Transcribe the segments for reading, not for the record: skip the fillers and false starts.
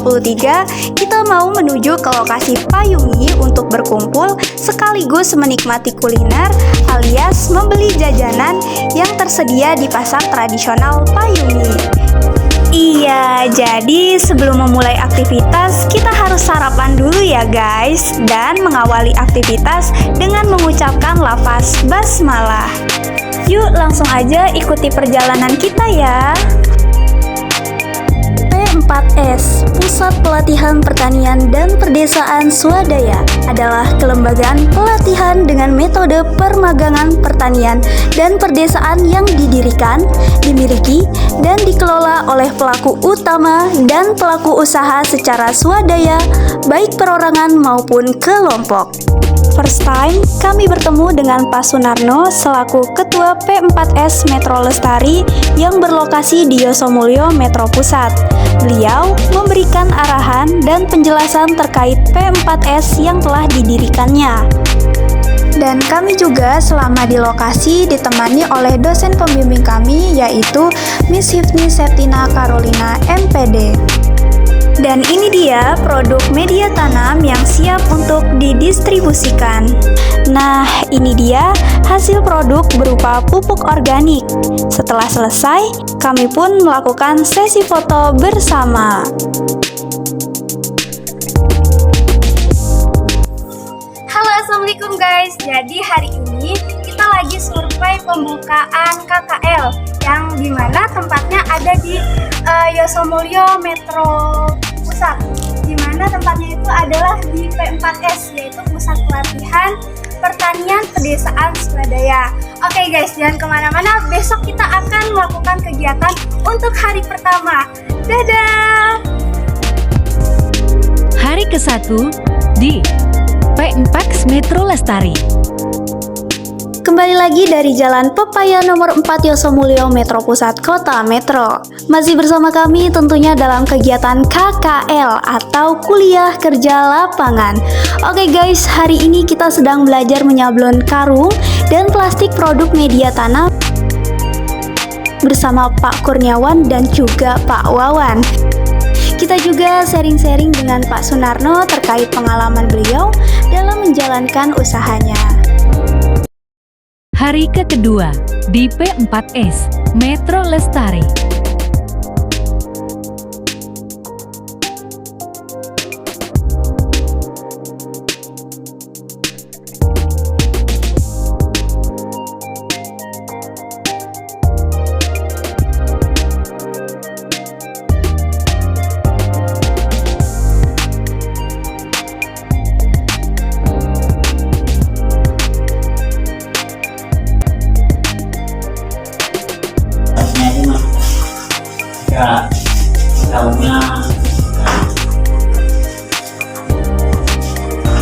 2023, kita mau menuju ke lokasi Payungi untuk berkumpul sekaligus menikmati kuliner alias membeli jajanan yang tersedia di pasar tradisional Payungi. Iya, jadi sebelum memulai aktivitas, kita harus sarapan dulu ya guys. Dan mengawali aktivitas dengan mengucapkan lafaz basmalah. Yuk langsung aja ikuti perjalanan kita ya. P4S, Pusat Pelatihan Pertanian dan Perdesaan Swadaya, adalah kelembagaan pelatihan dengan metode permagangan pertanian dan perdesaan yang didirikan, dimiliki, dan dikelola oleh pelaku utama dan pelaku usaha secara swadaya, baik perorangan maupun kelompok. First time, kami bertemu dengan Pak Sunarno selaku Ketua P4S Metro Lestari yang berlokasi di Yosomulyo Metro Pusat. Beliau memberikan arahan dan penjelasan terkait P4S yang telah didirikannya. Dan kami juga selama di lokasi ditemani oleh dosen pembimbing kami yaitu Miss Hifni Septina Carolina MPD. Dan ini dia produk media tanam yang siap untuk didistribusikan. Nah, ini dia hasil produk berupa pupuk organik. Setelah selesai, kami pun melakukan sesi foto bersama. Halo, assalamualaikum guys. Jadi hari ini kita lagi survei pembukaan KKL yang dimana tempatnya ada di Yosomulyo Metro Pusat, di mana tempatnya itu adalah di P4S, yaitu Pusat Pelatihan Pertanian Pedesaan Swadaya. Oke guys, jangan kemana-mana, besok kita akan melakukan kegiatan untuk hari pertama. Dadah! Hari ke-1 di P4S Metro Lestari. Kembali lagi dari Jalan Pepaya nomor 4 Yosomulyo Metro Pusat Kota Metro. Masih bersama kami tentunya dalam kegiatan KKL atau Kuliah Kerja Lapangan. Oke guys, hari ini kita sedang belajar menyablon karung dan plastik produk media tanam bersama Pak Kurniawan dan juga Pak Wawan. Kita juga sharing-sharing dengan Pak Sunarno terkait pengalaman beliau dalam menjalankan usahanya. Hari ke-2 di P4S Metro Lestari. Daunnya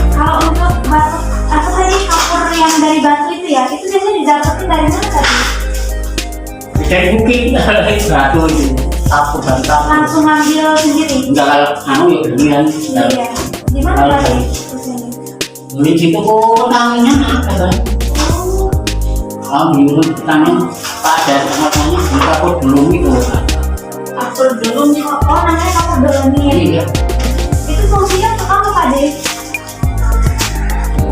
Kalau untuk batu, apa tadi kapur yang dari batu itu ya, itu biasanya didapetin dari mana tadi? dari bukit itu batu itu aku bantah Langsung ambil sendiri? enggak kalau anu ya berbulan Iya. Di mana Kalau tadi? di situ kok tangannya apa kan di tangan pada namanya kita kok belum itu Kapur belum, oh namanya kapur belum ya? iya Itu fungsinya untuk apa Pak De?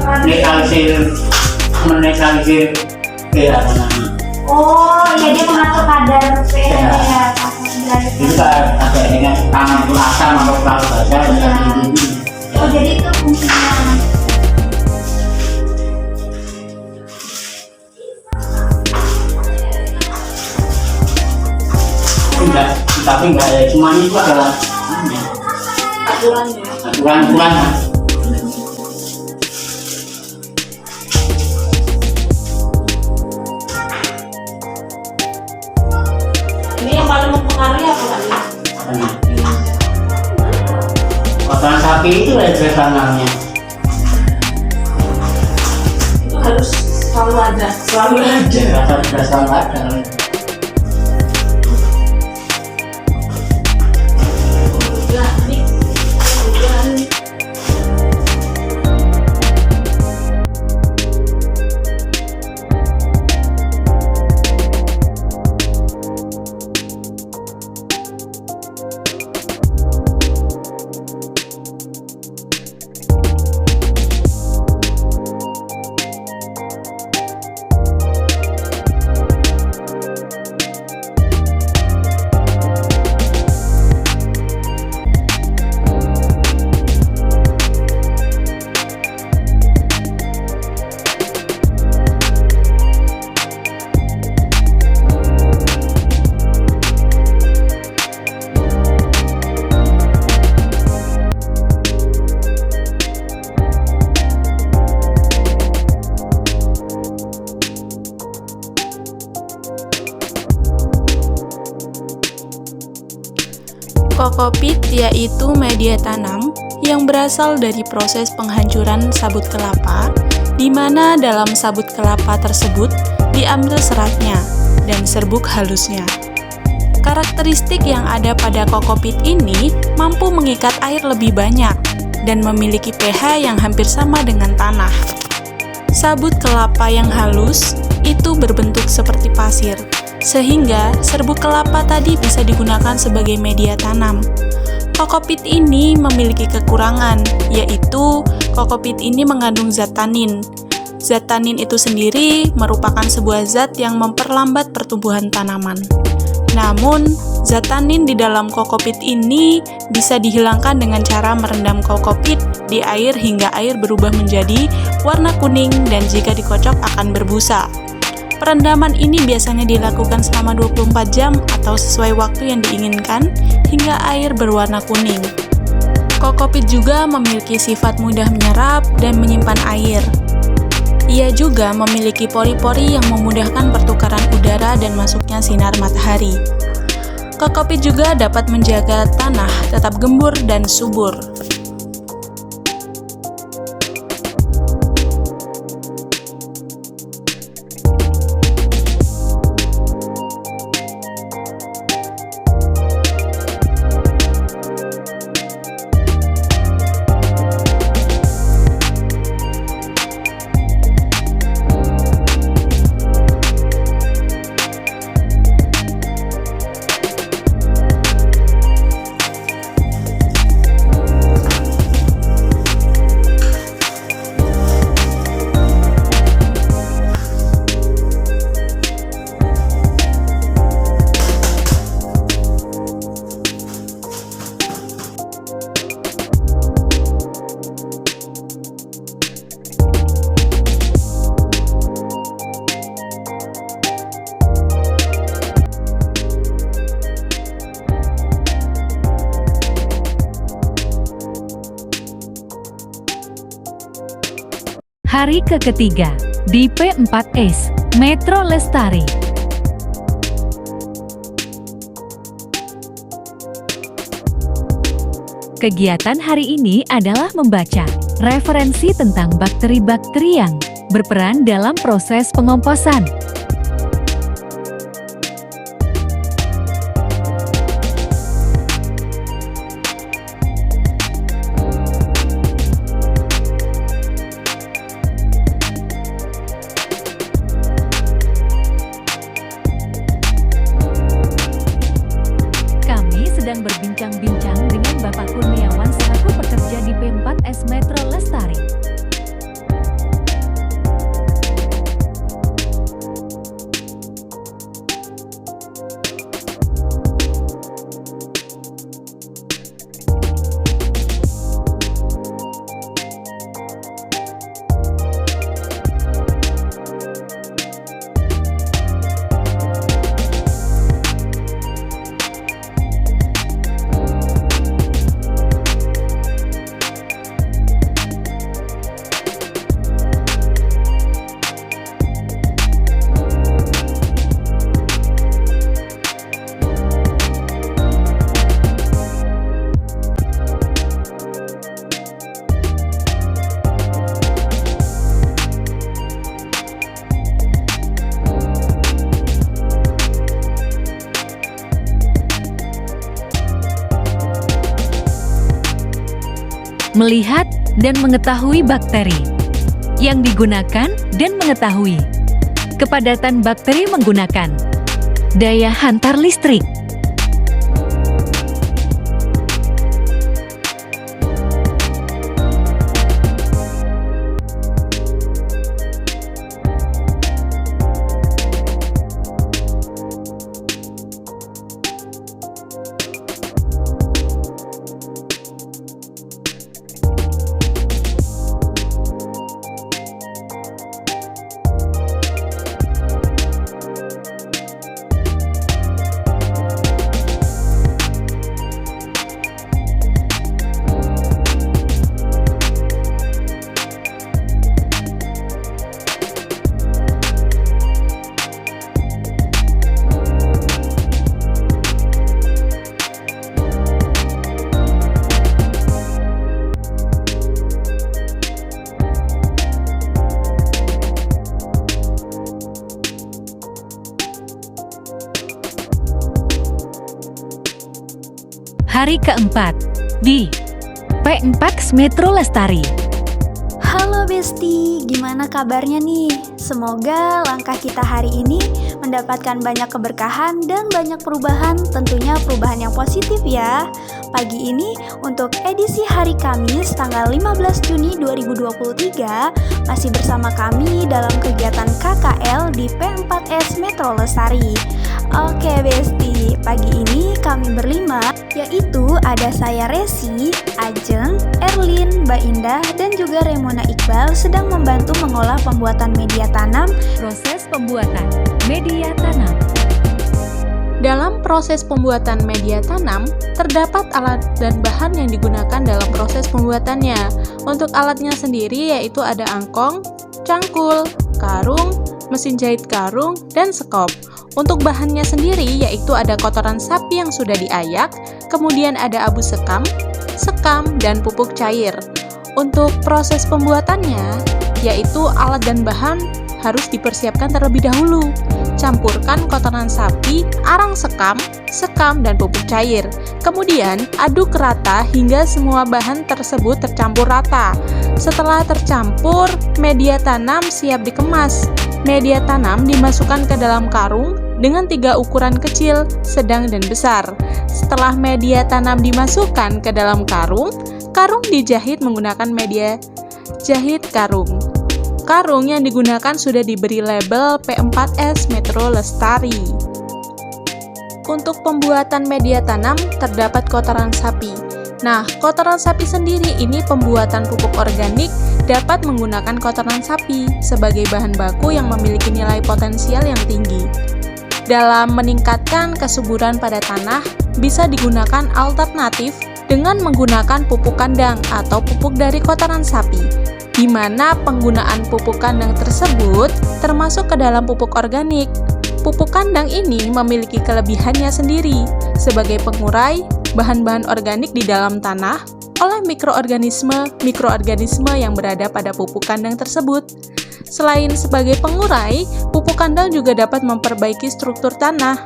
menetralisir apa namanya Oh, ya dia mengatur kadar PM ya. itu kan ada dengan tangan itu asam atau pelaku baca Oh, jadi itu fungsinya. enggak tapi enggak ya semuanya itu adalah aturan Ini yang paling mempengaruhi apa tadi? kotoran sapi itu leher tangannya Itu harus selalu ada. sudah selalu ada Udah, ini udah. Kokopit yaitu media tanam yang berasal dari proses penghancuran sabut kelapa, di mana dalam sabut kelapa tersebut diambil seratnya dan serbuk halusnya. Karakteristik yang ada pada kokopit ini mampu mengikat air lebih banyak dan memiliki pH yang hampir sama dengan tanah. Sabut kelapa yang halus itu berbentuk seperti pasir, sehingga serbuk kelapa tadi bisa digunakan sebagai media tanam. Kokopit ini memiliki kekurangan, yaitu kokopit ini mengandung zat tanin. Zat tanin itu sendiri merupakan sebuah zat yang memperlambat pertumbuhan tanaman. Namun, zat tanin di dalam kokopit ini bisa dihilangkan dengan cara merendam kokopit di air hingga air berubah menjadi warna kuning dan jika dikocok akan berbusa. Perendaman ini biasanya dilakukan selama 24 jam atau sesuai waktu yang diinginkan hingga air berwarna kuning. Kokopit juga memiliki sifat mudah menyerap dan menyimpan air. Ia juga memiliki pori-pori yang memudahkan pertukaran udara dan masuknya sinar matahari. Kokopit juga dapat menjaga tanah tetap gembur dan subur. Hari ketiga di P4S Metro Lestari. Kegiatan hari ini adalah membaca referensi tentang bakteri-bakteri yang berperan dalam proses pengomposan. Sedang berbincang-bincang dengan Bapak Kurniawan selaku pekerja di P4S Metro Lestari. Melihat dan mengetahui bakteri yang digunakan dan mengetahui kepadatan bakteri menggunakan daya hantar listrik. hari keempat di P4 Metro Lestari. Halo Besti, gimana kabarnya nih? Semoga langkah kita hari ini mendapatkan banyak keberkahan dan banyak perubahan, tentunya perubahan yang positif ya. Pagi ini untuk edisi hari Kamis tanggal 15 Juni 2023 masih bersama kami dalam kegiatan KKL di P4S Metro Lestari. Oke Besti, pagi ini kami berlima, yaitu ada saya Resi, Ajeng, Erlin, Mbak Indah, dan juga Remona Iqbal sedang membantu mengolah pembuatan media tanam. Proses pembuatan media tanam. Dalam proses pembuatan media tanam, terdapat alat dan bahan yang digunakan dalam proses pembuatannya. Untuk alatnya sendiri yaitu ada angkong, cangkul, karung, mesin jahit karung, dan sekop. Untuk bahannya sendiri yaitu ada kotoran sapi yang sudah diayak, kemudian ada abu sekam, dan pupuk cair. Untuk proses pembuatannya, yaitu alat dan bahan harus dipersiapkan terlebih dahulu. Campurkan kotoran sapi, arang sekam, dan pupuk cair. Kemudian aduk rata hingga semua bahan tersebut tercampur rata. Setelah tercampur, media tanam siap dikemas. Media tanam dimasukkan ke dalam karung dengan 3 ukuran kecil, sedang, dan besar. Setelah media tanam dimasukkan ke dalam karung dijahit menggunakan media jahit karung. Karung yang digunakan sudah diberi label P4S Metro Lestari. Untuk pembuatan media tanam terdapat kotoran sapi. Nah, kotoran sapi sendiri ini pembuatan pupuk organik dapat menggunakan kotoran sapi sebagai bahan baku yang memiliki nilai potensial yang tinggi. Dalam meningkatkan kesuburan pada tanah, bisa digunakan alternatif dengan menggunakan pupuk kandang atau pupuk dari kotoran sapi, di mana penggunaan pupuk kandang tersebut termasuk ke dalam pupuk organik. Pupuk kandang ini memiliki kelebihannya sendiri sebagai pengurai bahan-bahan organik di dalam tanah oleh mikroorganisme yang berada pada pupuk kandang tersebut. Selain sebagai pengurai, pupuk kandang juga dapat memperbaiki struktur tanah.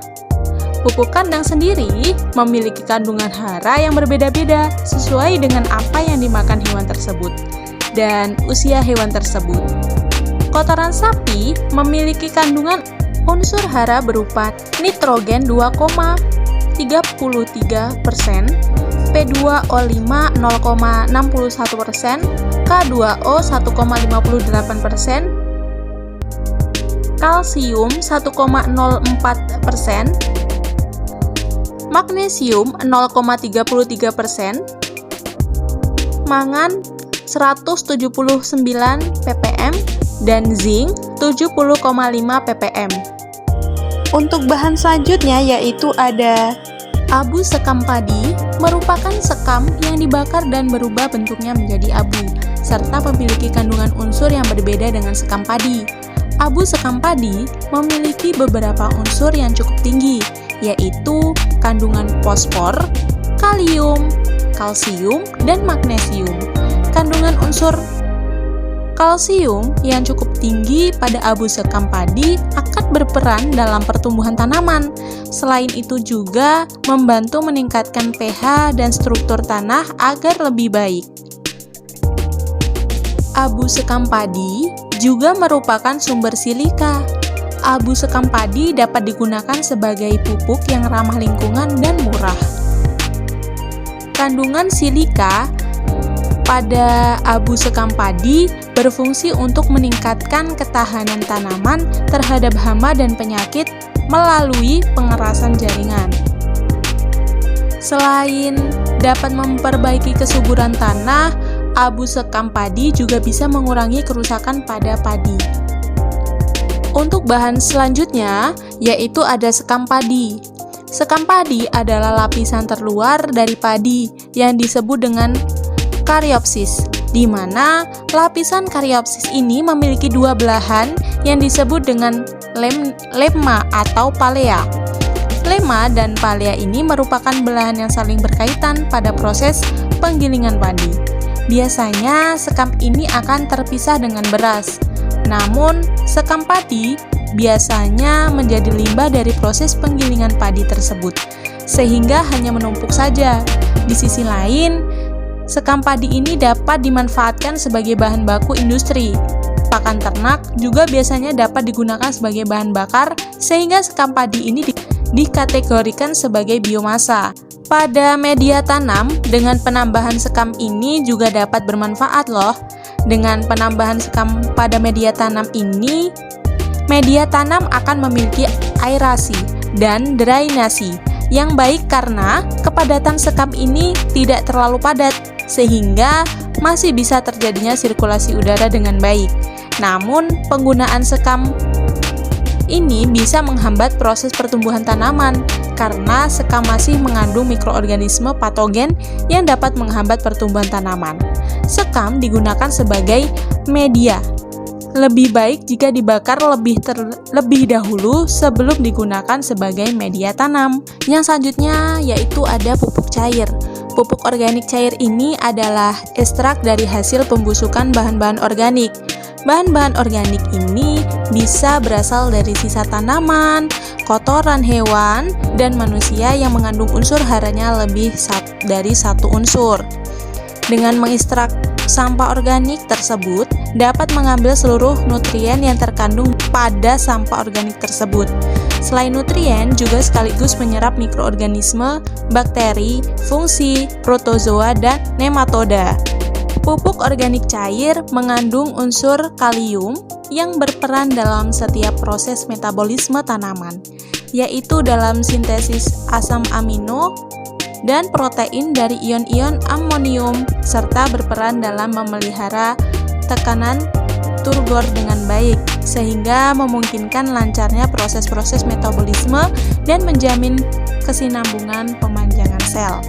Pupuk kandang sendiri memiliki kandungan hara yang berbeda-beda sesuai dengan apa yang dimakan hewan tersebut dan usia hewan tersebut. Kotoran sapi memiliki kandungan unsur hara berupa nitrogen 2,33%, P2O5 0,61%, K2O 1,58%, kalsium 1,04%, magnesium 0,33%, mangan 179 ppm, dan zinc 70,5 ppm. Untuk bahan selanjutnya yaitu ada abu sekam padi, merupakan sekam yang dibakar dan berubah bentuknya menjadi abu, serta memiliki kandungan unsur yang berbeda dengan sekam padi. Abu sekam padi memiliki beberapa unsur yang cukup tinggi, yaitu kandungan fosfor, kalium, kalsium, dan magnesium. Kandungan unsur kalsium yang cukup tinggi pada abu sekam padi akan berperan dalam pertumbuhan tanaman. Selain itu juga membantu meningkatkan pH dan struktur tanah agar lebih baik. Abu sekam padi juga merupakan sumber silika. Abu sekam padi dapat digunakan sebagai pupuk yang ramah lingkungan dan murah. Kandungan silika pada abu sekam padi berfungsi untuk meningkatkan ketahanan tanaman terhadap hama dan penyakit melalui pengerasan jaringan. Selain dapat memperbaiki kesuburan tanah, abu sekam padi juga bisa mengurangi kerusakan pada padi. Untuk bahan selanjutnya yaitu ada sekam padi. Sekam padi adalah lapisan terluar dari padi yang disebut dengan karyopsis, di mana lapisan karyopsis ini memiliki 2 belahan yang disebut dengan lemma atau palea. Lemma dan palea ini merupakan belahan yang saling berkaitan pada proses penggilingan padi. Biasanya sekam ini akan terpisah dengan beras. Namun, sekam padi biasanya menjadi limbah dari proses penggilingan padi tersebut, sehingga hanya menumpuk saja. Di sisi lain, sekam padi ini dapat dimanfaatkan sebagai bahan baku industri. Pakan ternak juga biasanya dapat digunakan sebagai bahan bakar, sehingga sekam padi ini dikategorikan sebagai biomasa. Pada media tanam, dengan penambahan sekam ini juga dapat bermanfaat loh. Dengan penambahan sekam pada media tanam ini, media tanam akan memiliki aerasi dan drainasi yang baik karena kepadatan sekam ini tidak terlalu padat, sehingga masih bisa terjadinya sirkulasi udara dengan baik. Namun, penggunaan sekam ini bisa menghambat proses pertumbuhan tanaman karena sekam masih mengandung mikroorganisme patogen yang dapat menghambat pertumbuhan tanaman. Sekam digunakan sebagai media. Lebih baik jika dibakar lebih dahulu sebelum digunakan sebagai media tanam. Yang selanjutnya yaitu ada pupuk cair. Pupuk organik cair ini adalah ekstrak dari hasil pembusukan bahan-bahan organik. Bahan-bahan organik ini bisa berasal dari sisa tanaman, kotoran hewan, dan manusia yang mengandung unsur haranya lebih dari satu unsur. Dengan mengekstrak sampah organik tersebut, dapat mengambil seluruh nutrien yang terkandung pada sampah organik tersebut. Selain nutrien, juga sekaligus menyerap mikroorganisme, bakteri, fungsi, protozoa, dan nematoda. Pupuk organik cair mengandung unsur kalium yang berperan dalam setiap proses metabolisme tanaman, yaitu dalam sintesis asam amino dan protein dari ion-ion amonium, serta berperan dalam memelihara tekanan turgor dengan baik, sehingga memungkinkan lancarnya proses-proses metabolisme dan menjamin kesinambungan pemanjangan sel.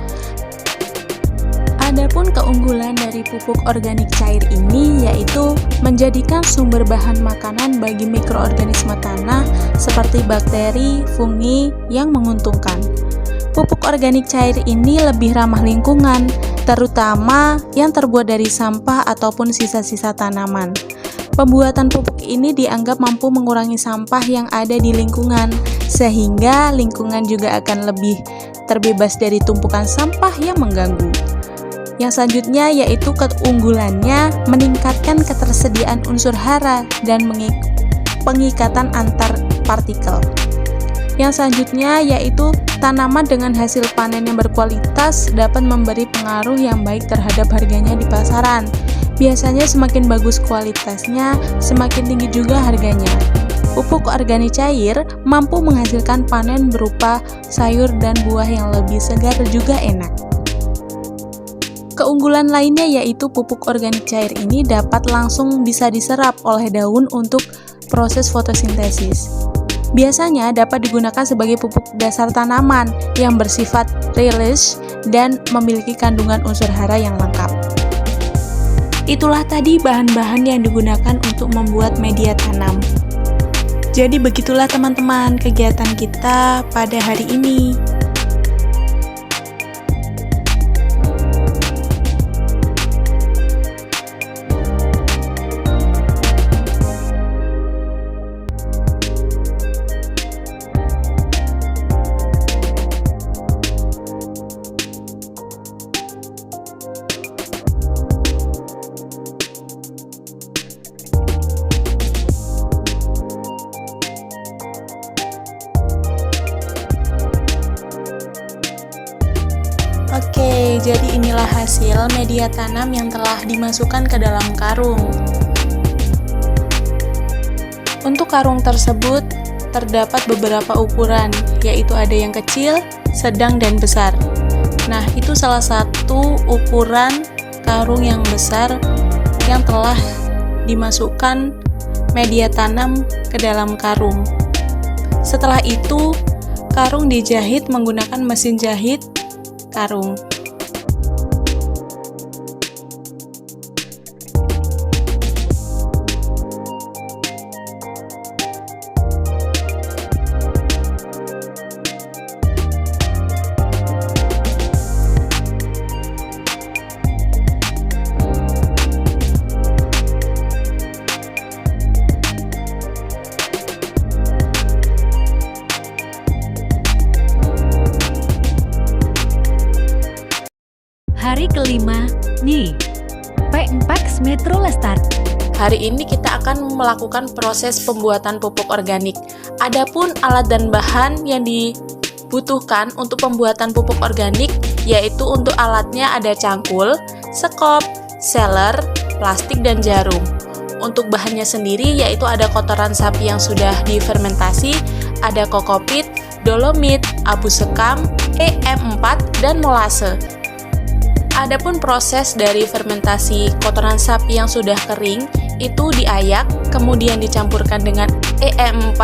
Adapun keunggulan dari pupuk organik cair ini yaitu menjadikan sumber bahan makanan bagi mikroorganisme tanah seperti bakteri, fungi yang menguntungkan. Pupuk organik cair ini lebih ramah lingkungan, terutama yang terbuat dari sampah ataupun sisa-sisa tanaman. Pembuatan pupuk ini dianggap mampu mengurangi sampah yang ada di lingkungan, sehingga lingkungan juga akan lebih terbebas dari tumpukan sampah yang mengganggu. Yang selanjutnya yaitu keunggulannya meningkatkan ketersediaan unsur hara dan pengikatan antar partikel. Yang selanjutnya yaitu tanaman dengan hasil panen yang berkualitas dapat memberi pengaruh yang baik terhadap harganya di pasaran. Biasanya semakin bagus kualitasnya, semakin tinggi juga harganya. Pupuk organik cair mampu menghasilkan panen berupa sayur dan buah yang lebih segar juga enak. Keunggulan lainnya yaitu pupuk organik cair ini dapat langsung bisa diserap oleh daun untuk proses fotosintesis. Biasanya dapat digunakan sebagai pupuk dasar tanaman yang bersifat rilis dan memiliki kandungan unsur hara yang lengkap. Itulah tadi bahan-bahan yang digunakan untuk membuat media tanam. Jadi begitulah teman-teman kegiatan kita pada hari ini. Oke, jadi inilah hasil media tanam yang telah dimasukkan ke dalam karung. Untuk karung tersebut terdapat beberapa ukuran, yaitu ada yang kecil, sedang, dan besar. Nah, itu salah satu ukuran karung yang besar yang telah dimasukkan media tanam ke dalam karung. Setelah itu, karung dijahit menggunakan mesin jahit karung. kelima, nih, P4 Metro Lestari. Hari ini kita akan melakukan proses pembuatan pupuk organik. Adapun alat dan bahan yang dibutuhkan untuk pembuatan pupuk organik, yaitu untuk alatnya ada cangkul, sekop, seler, plastik, dan jarum. Untuk bahannya sendiri yaitu ada kotoran sapi yang sudah difermentasi, ada kokopit, dolomit, abu sekam, EM4, dan molase. Adapun proses dari fermentasi kotoran sapi yang sudah kering itu diayak, kemudian dicampurkan dengan EM4,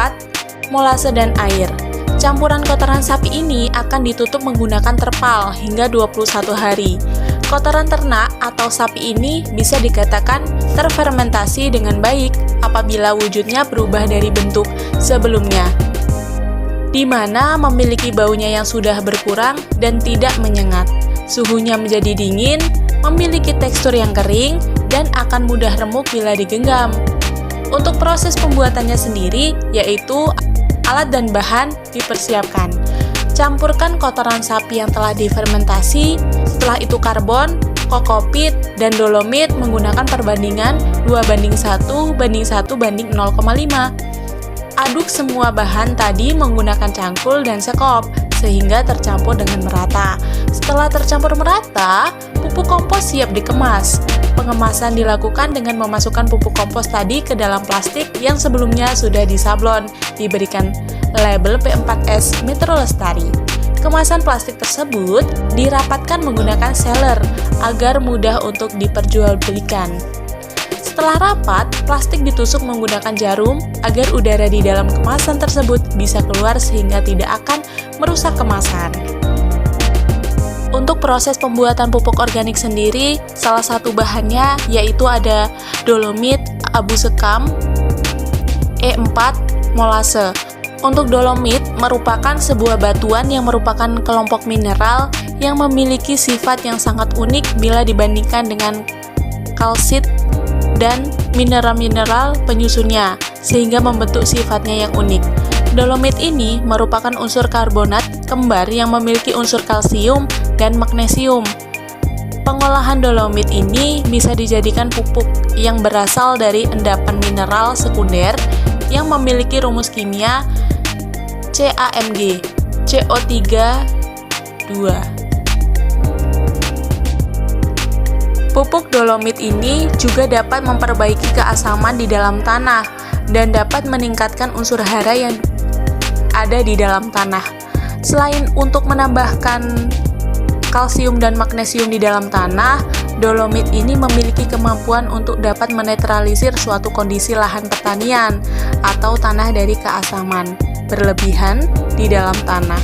molase, dan air. Campuran kotoran sapi ini akan ditutup menggunakan terpal hingga 21 hari. Kotoran ternak atau sapi ini bisa dikatakan terfermentasi dengan baik apabila wujudnya berubah dari bentuk sebelumnya, di mana memiliki baunya yang sudah berkurang dan tidak menyengat. Suhunya menjadi dingin, memiliki tekstur yang kering, dan akan mudah remuk bila digenggam. Untuk proses pembuatannya sendiri, yaitu alat dan bahan dipersiapkan. Campurkan kotoran sapi yang telah difermentasi, setelah itu karbon, kokopit, dan dolomit menggunakan perbandingan 2:1:1:0,5. Aduk semua bahan tadi menggunakan cangkul dan sekop, sehingga tercampur dengan merata. Setelah tercampur merata, pupuk kompos siap dikemas. Pengemasan dilakukan dengan memasukkan pupuk kompos tadi ke dalam plastik yang sebelumnya sudah disablon, diberikan label P4S Metro Lestari. Kemasan plastik tersebut dirapatkan menggunakan seler agar mudah untuk diperjualbelikan. Setelah rapat, plastik ditusuk menggunakan jarum agar udara di dalam kemasan tersebut bisa keluar sehingga tidak akan merusak kemasan. Untuk proses pembuatan pupuk organik sendiri, salah satu bahannya yaitu ada dolomit, abu sekam, E4, molase. Untuk dolomit merupakan sebuah batuan yang merupakan kelompok mineral yang memiliki sifat yang sangat unik bila dibandingkan dengan kalsit dan mineral-mineral penyusunnya, sehingga membentuk sifatnya yang unik. Dolomit ini merupakan unsur karbonat kembar yang memiliki unsur kalsium dan magnesium. Pengolahan dolomit ini bisa dijadikan pupuk yang berasal dari endapan mineral sekunder yang memiliki rumus kimia CaMG, CO3 2. Pupuk dolomit ini juga dapat memperbaiki keasaman di dalam tanah dan dapat meningkatkan unsur hara yang ada di dalam tanah. Selain untuk menambahkan kalsium dan magnesium di dalam tanah, dolomit ini memiliki kemampuan untuk dapat menetralisir suatu kondisi lahan pertanian atau tanah dari keasaman berlebihan di dalam tanah.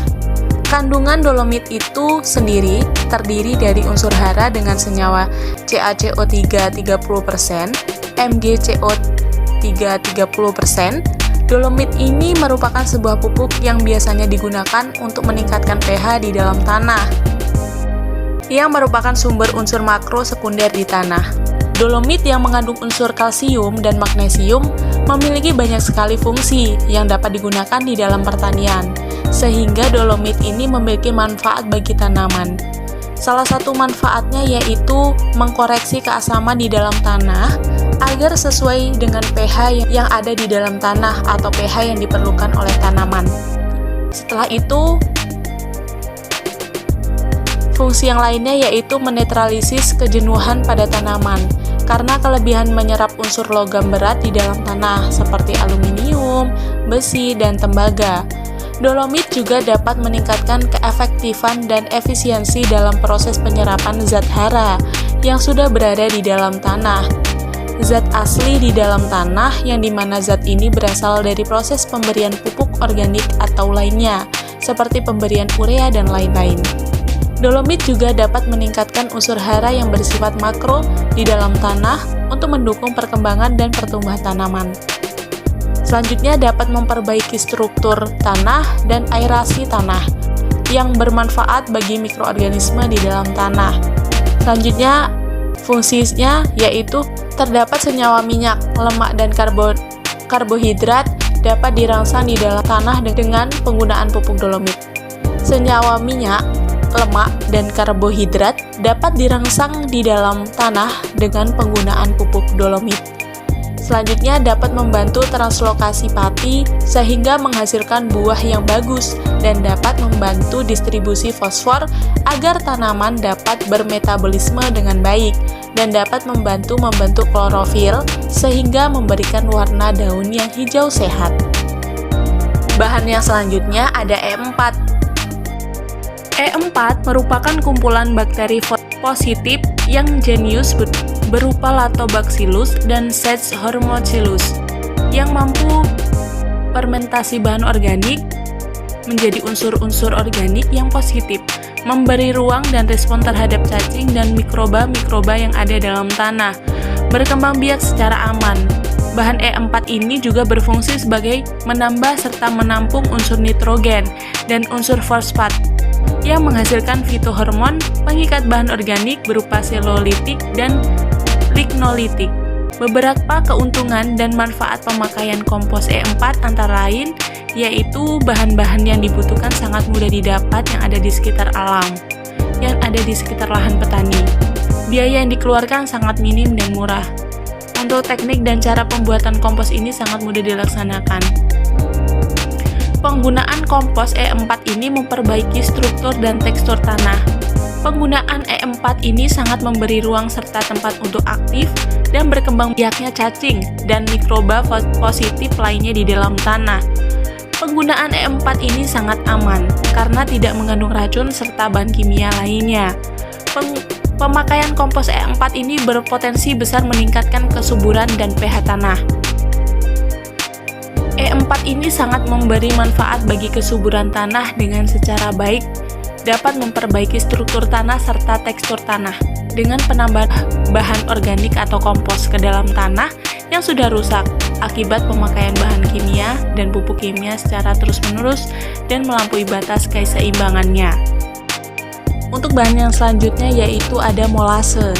Kandungan dolomit itu sendiri terdiri dari unsur hara dengan senyawa CaCO3 30%, MgCO3 30%. Dolomit ini merupakan sebuah pupuk yang biasanya digunakan untuk meningkatkan pH di dalam tanah, yang merupakan sumber unsur makro sekunder di tanah. Dolomit yang mengandung unsur kalsium dan magnesium memiliki banyak sekali fungsi yang dapat digunakan di dalam pertanian, sehingga dolomit ini memiliki manfaat bagi tanaman. Salah satu manfaatnya yaitu mengkoreksi keasaman di dalam tanah agar sesuai dengan pH yang ada di dalam tanah atau pH yang diperlukan oleh tanaman. Setelah itu, fungsi yang lainnya yaitu menetralisis kejenuhan pada tanaman karena kelebihan menyerap unsur logam berat di dalam tanah seperti aluminium, besi, dan tembaga. Dolomit juga dapat meningkatkan keefektifan dan efisiensi dalam proses penyerapan zat hara yang sudah berada di dalam tanah. Zat asli di dalam tanah yang dimana zat ini berasal dari proses pemberian pupuk organik atau lainnya, seperti pemberian urea dan lain-lain. Dolomit juga dapat meningkatkan unsur hara yang bersifat makro di dalam tanah untuk mendukung perkembangan dan pertumbuhan tanaman. Selanjutnya dapat memperbaiki struktur tanah dan aerasi tanah yang bermanfaat bagi mikroorganisme di dalam tanah. Selanjutnya fungsinya yaitu terdapat senyawa minyak, lemak, dan karbohidrat dapat dirangsang di dalam tanah dengan penggunaan pupuk dolomit. Senyawa minyak lemak dan karbohidrat dapat dirangsang di dalam tanah dengan penggunaan pupuk dolomit. Selanjutnya dapat membantu translokasi pati sehingga menghasilkan buah yang bagus dan dapat membantu distribusi fosfor agar tanaman dapat bermetabolisme dengan baik dan dapat membantu membentuk klorofil sehingga memberikan warna daun yang hijau sehat. Bahan yang selanjutnya ada E4. E4 merupakan kumpulan bakteri positif yang jenius berupa Lactobacillus dan Saccharomyces yang mampu fermentasi bahan organik menjadi unsur-unsur organik yang positif, memberi ruang dan respon terhadap cacing dan mikroba-mikroba yang ada dalam tanah, berkembang biak secara aman. Bahan E4 ini juga berfungsi sebagai menambah serta menampung unsur nitrogen dan unsur fosfat yang menghasilkan fitohormon, pengikat bahan organik berupa selolitik dan lignolitik. Beberapa keuntungan dan manfaat pemakaian kompos E4 antara lain yaitu bahan-bahan yang dibutuhkan sangat mudah didapat yang ada di sekitar alam, yang ada di sekitar lahan petani. Biaya yang dikeluarkan sangat minim dan murah. Untuk teknik dan cara pembuatan kompos ini sangat mudah dilaksanakan. Penggunaan kompos E4 ini memperbaiki struktur dan tekstur tanah. Penggunaan E4 ini sangat memberi ruang serta tempat untuk aktif dan berkembang biaknya cacing dan mikroba positif lainnya di dalam tanah. Penggunaan E4 ini sangat aman karena tidak mengandung racun serta bahan kimia lainnya. Pemakaian kompos E4 ini berpotensi besar meningkatkan kesuburan dan pH tanah. E4 ini sangat memberi manfaat bagi kesuburan tanah dengan secara baik, dapat memperbaiki struktur tanah serta tekstur tanah dengan penambahan bahan organik atau kompos ke dalam tanah yang sudah rusak akibat pemakaian bahan kimia dan pupuk kimia secara terus-menerus dan melampaui batas keseimbangannya. Untuk bahan yang selanjutnya yaitu ada molase.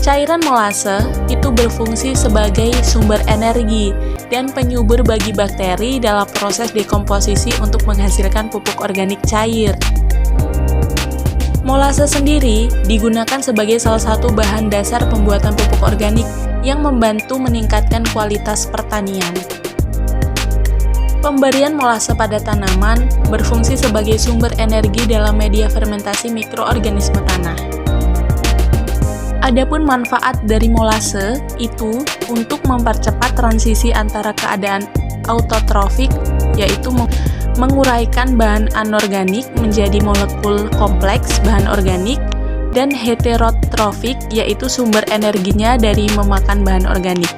Cairan molase itu berfungsi sebagai sumber energi dan penyubur bagi bakteri dalam proses dekomposisi untuk menghasilkan pupuk organik cair. Molase sendiri digunakan sebagai salah satu bahan dasar pembuatan pupuk organik yang membantu meningkatkan kualitas pertanian. Pemberian molase pada tanaman berfungsi sebagai sumber energi dalam media fermentasi mikroorganisme tanah. Adapun manfaat dari molase itu untuk mempercepat transisi antara keadaan autotrofik, yaitu menguraikan bahan anorganik menjadi molekul kompleks bahan organik, dan heterotrofik, yaitu sumber energinya dari memakan bahan organik.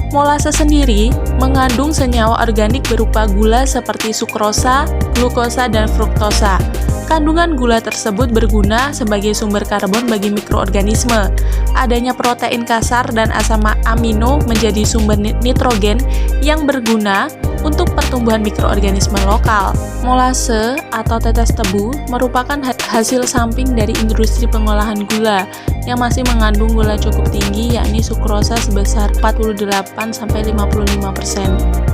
Molase sendiri mengandung senyawa organik berupa gula seperti sukrosa, glukosa, dan fruktosa. Kandungan gula tersebut berguna sebagai sumber karbon bagi mikroorganisme. Adanya protein kasar dan asam amino menjadi sumber nitrogen yang berguna untuk pertumbuhan mikroorganisme lokal. Molase atau tetes tebu merupakan hasil samping dari industri pengolahan gula yang masih mengandung gula cukup tinggi, yakni sukrosa sebesar 48-55%.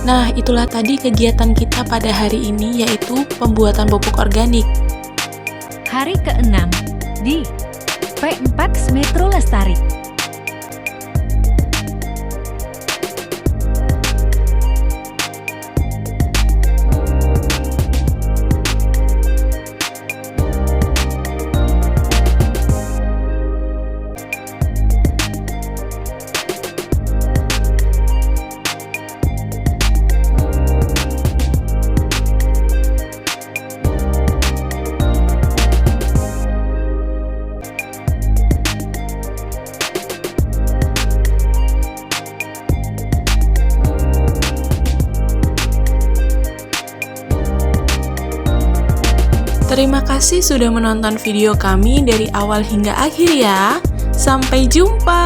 Nah, itulah tadi kegiatan kita pada hari ini, yaitu pembuatan pupuk organik. Hari ke-6 di P4 Metro Lestari. Terima kasih sudah menonton video kami dari awal hingga akhir ya. Sampai jumpa.